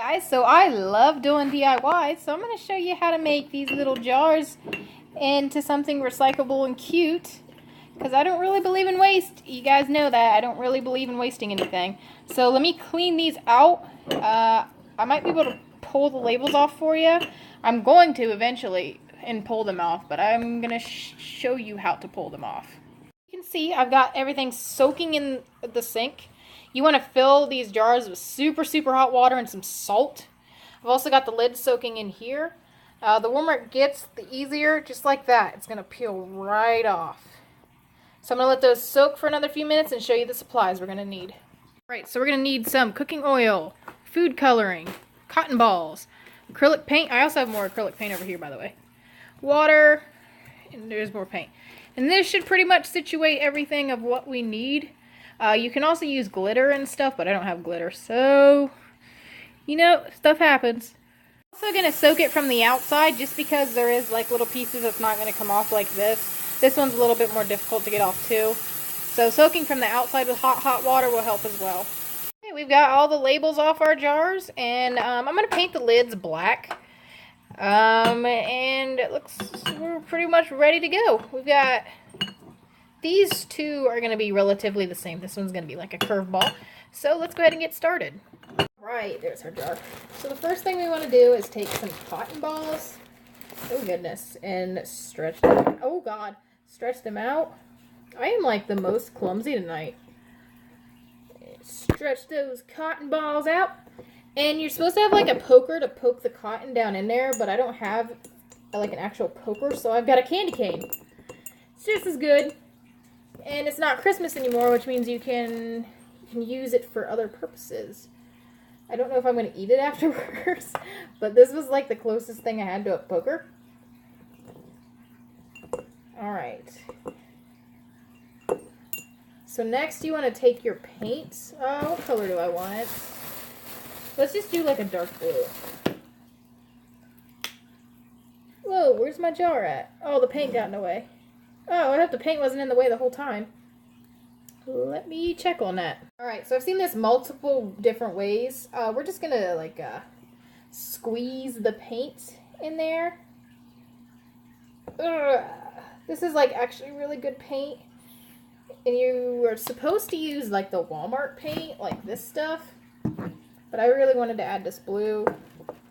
Guys, so I love doing DIY, so I'm going to show you how to make these little jars into something recyclable and cute, because I don't really believe in waste. You guys know that. I don't really believe in wasting anything. So let me clean these out. I might be able to pull the labels off for you. I'm going to eventually and pull them off, but I'm going to show you how to pull them off. You can see I've got everything soaking in the sink. You want to fill these jars with super hot water and some salt. I've also got the lid soaking in here. The warmer it gets, the easier, just like that. It's going to peel right off. So I'm going to let those soak for another few minutes and show you the supplies we're going to need. Alright, so we're going to need some cooking oil, food coloring, cotton balls, acrylic paint. I also have more acrylic paint over here, by the way. Water, and there's more paint. And this should pretty much situate everything of what we need. You can also use glitter and stuff, but I don't have glitter, so, you know, stuff happens. I'm also going to soak it from the outside, just because there is, like, little pieces that's not going to come off like this. This one's a little bit more difficult to get off, too. So soaking from the outside with hot water will help as well. Okay, we've got all the labels off our jars, and I'm going to paint the lids black. And it looks, we're pretty much ready to go. We've got... These two are going to be relatively the same. This one's going to be like a curveball. So let's go ahead and get started. Right, there's our jar. So the first thing we want to do is take some cotton balls. Oh goodness. And stretch them. Oh god. Stretch them out. I am like the most clumsy tonight. Stretch those cotton balls out. And you're supposed to have like a poker to poke the cotton down in there. But I don't have like an actual poker. So I've got a candy cane. It's just as good. And it's not Christmas anymore, which means you can use it for other purposes. I don't know if I'm going to eat it afterwards, but this was like the closest thing I had to a poker. Alright. So next you want to take your paint. What color do I want? Let's just do like a dark blue. Whoa, where's my jar at? Oh, the paint got in the way. Oh, I hope the paint wasn't in the way the whole time. Let me check on that. Alright, so I've seen this multiple different ways. We're just going to, like, squeeze the paint in there. Ugh. This is, like, actually really good paint. And you are supposed to use, like, the Walmart paint, like this stuff. But I really wanted to add this blue.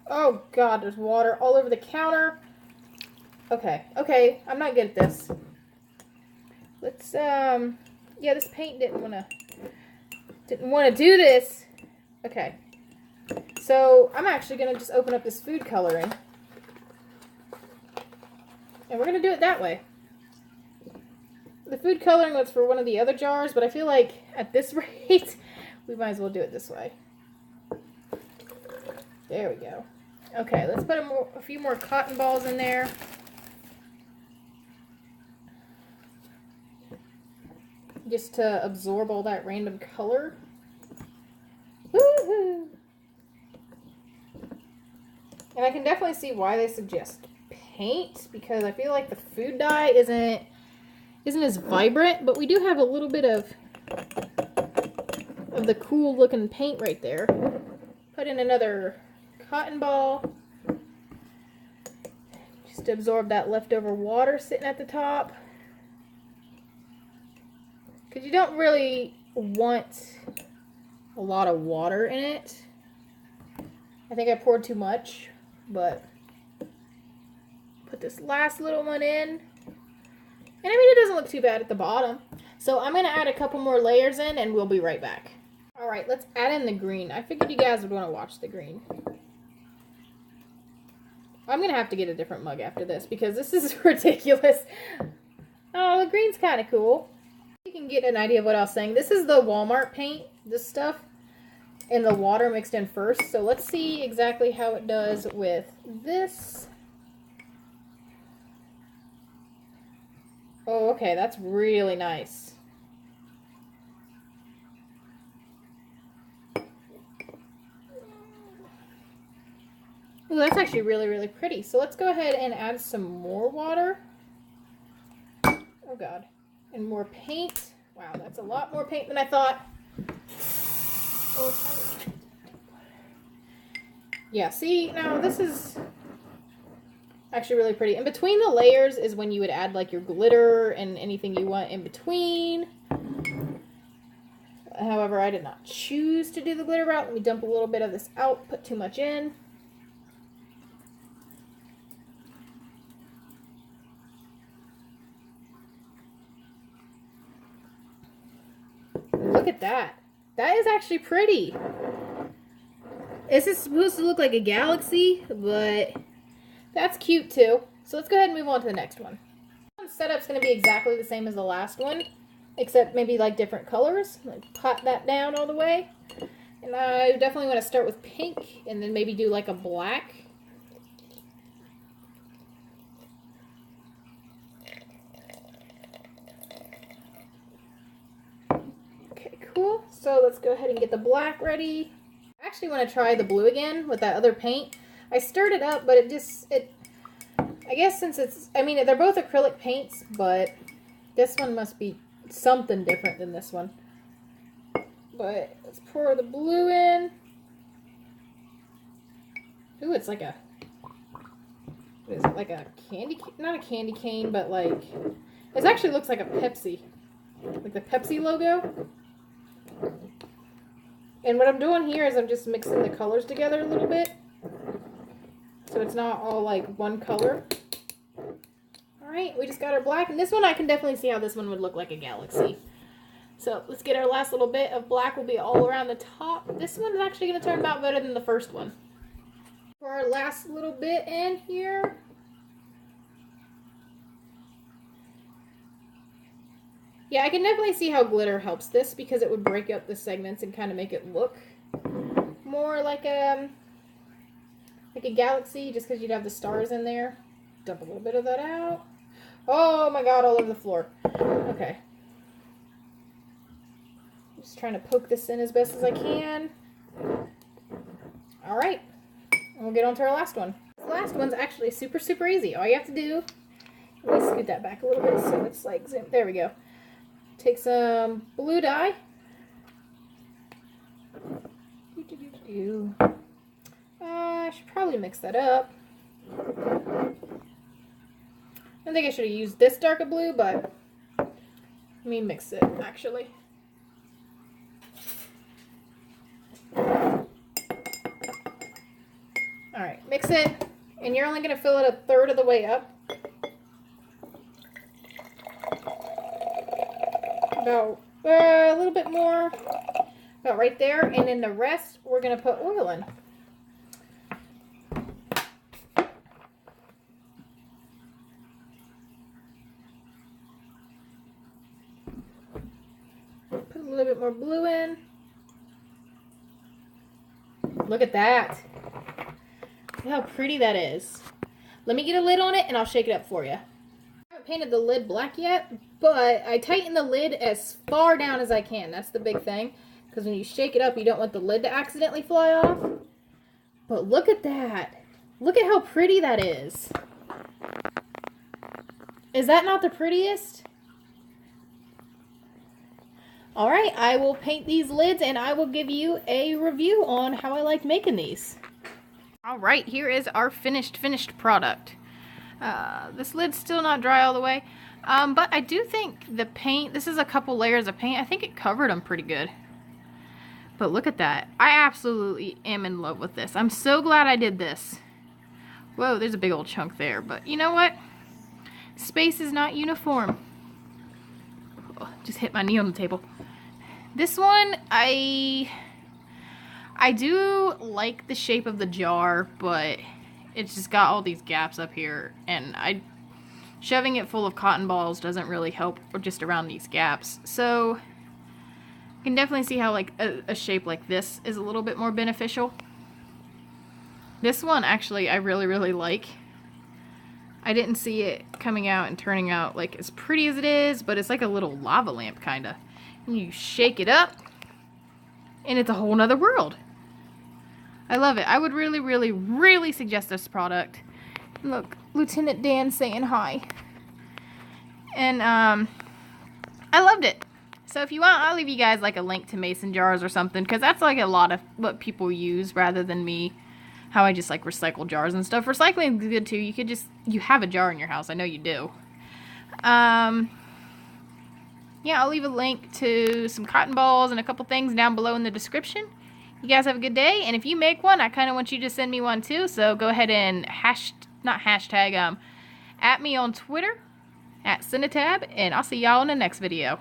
Oh, God, there's water all over the counter. Okay, I'm not good at this. Let's, yeah, this paint didn't want to do this. Okay. So, I'm actually going to just open up this food coloring. And we're going to do it that way. The food coloring was for one of the other jars, but I feel like at this rate, we might as well do it this way. There we go. Okay, let's put a few more cotton balls in there. Just to absorb all that random color. Woohoo! And I can definitely see why they suggest paint, because I feel like the food dye isn't as vibrant, but we do have a little bit of the cool looking paint right there. Put in another cotton ball just to absorb that leftover water sitting at the top. Because you don't really want a lot of water in it. I think I poured too much, but put this last little one in. And I mean, it doesn't look too bad at the bottom. So I'm going to add a couple more layers in and we'll be right back. Alright, let's add in the green. I figured you guys would want to watch the green. I'm going to have to get a different mug after this because this is ridiculous. Oh, the green's kind of cool. You can get an idea of what I was saying. This is the Walmart paint, this stuff, and the water mixed in first. So let's see exactly how it does with this. Oh, okay, that's really nice. Ooh, that's actually really pretty. So let's go ahead and add some more water. Oh god. And more paint. Wow, that's a lot more paint than I thought. Oh, Yeah, see, now this is actually really pretty. In between the layers is when you would add like your glitter and anything you want in between. However, I did not choose to do the glitter route. Let me dump a little bit of this out, put too much in. Look at that. That is actually pretty. This is supposed to look like a galaxy, but that's cute too. So let's go ahead and move on to the next one. The setup's going to be exactly the same as the last one, except maybe like different colors. Like pot that down all the way. And I definitely want to start with pink and then maybe do like a black. Okay, cool. So let's go ahead and get the black ready. I actually want to try the blue again with that other paint. I stirred it up, but I guess since they're both acrylic paints, but this one must be something different than this one. But let's pour the blue in. Ooh, it's like what is it, like a candy, not a candy cane, but like, it actually looks like a Pepsi. Like the Pepsi logo. And what I'm doing here is I'm just mixing the colors together a little bit. So it's not all like one color. Alright, we just got our black. And this one I can definitely see how this one would look like a galaxy. So let's get our last little bit of black. Will be all around the top. This one is actually going to turn out better than the first one. For our last little bit in here. Yeah, I can definitely see how glitter helps this because it would break up the segments and kind of make it look more like a galaxy just because you'd have the stars in there. Dump a little bit of that out. Oh my god, all over the floor. Okay. Just trying to poke this in as best as I can. Alright. And we'll get on to our last one. This last one's actually super, super easy. All you have to do, let me scoot that back a little bit so it's like zoom. There we go. Take some blue dye. I should probably mix that up. I don't think I should have used this darker blue, but let me mix it actually. Alright, mix it, and you're only going to fill it a third of the way up. About a little bit more, about right there, and then the rest we're going to put oil in. Put a little bit more blue in. Look at that. Look how pretty that is. Let me get a lid on it and I'll shake it up for you. I haven't painted the lid black yet, but I tighten the lid as far down as I can. That's the big thing. Because when you shake it up, you don't want the lid to accidentally fly off. But look at that. Look at how pretty that is. Is that not the prettiest? Alright, I will paint these lids and I will give you a review on how I like making these. Alright, here is our finished product. This lid's still not dry all the way. But I do think the paint, this is a couple layers of paint, I think it covered them pretty good. But look at that. I absolutely am in love with this. I'm so glad I did this. Whoa, there's a big old chunk there. But you know what? Space is not uniform. Oh, just hit my knee on the table. This one, I do like the shape of the jar, but it's just got all these gaps up here, and shoving it full of cotton balls doesn't really help just around these gaps. So you can definitely see how like a shape like this is a little bit more beneficial. This one actually I really like. I didn't see it coming out and turning out like as pretty as it is, but it's like a little lava lamp kinda. And you shake it up and it's a whole nother world. I love it. I would really suggest this product. Look, Lieutenant Dan saying hi. And I loved it. So if you want, I'll leave you guys like a link to mason jars or something, because that's like a lot of what people use rather than me how I just like recycle jars and stuff. Recycling is good too. You have a jar in your house. I know you do. Yeah, I'll leave a link to some cotton balls and a couple things down below in the description. You guys have a good day, and if you make one, I kind of want you to send me one too, so go ahead and at me on Twitter, @Cinetab, and I'll see y'all in the next video.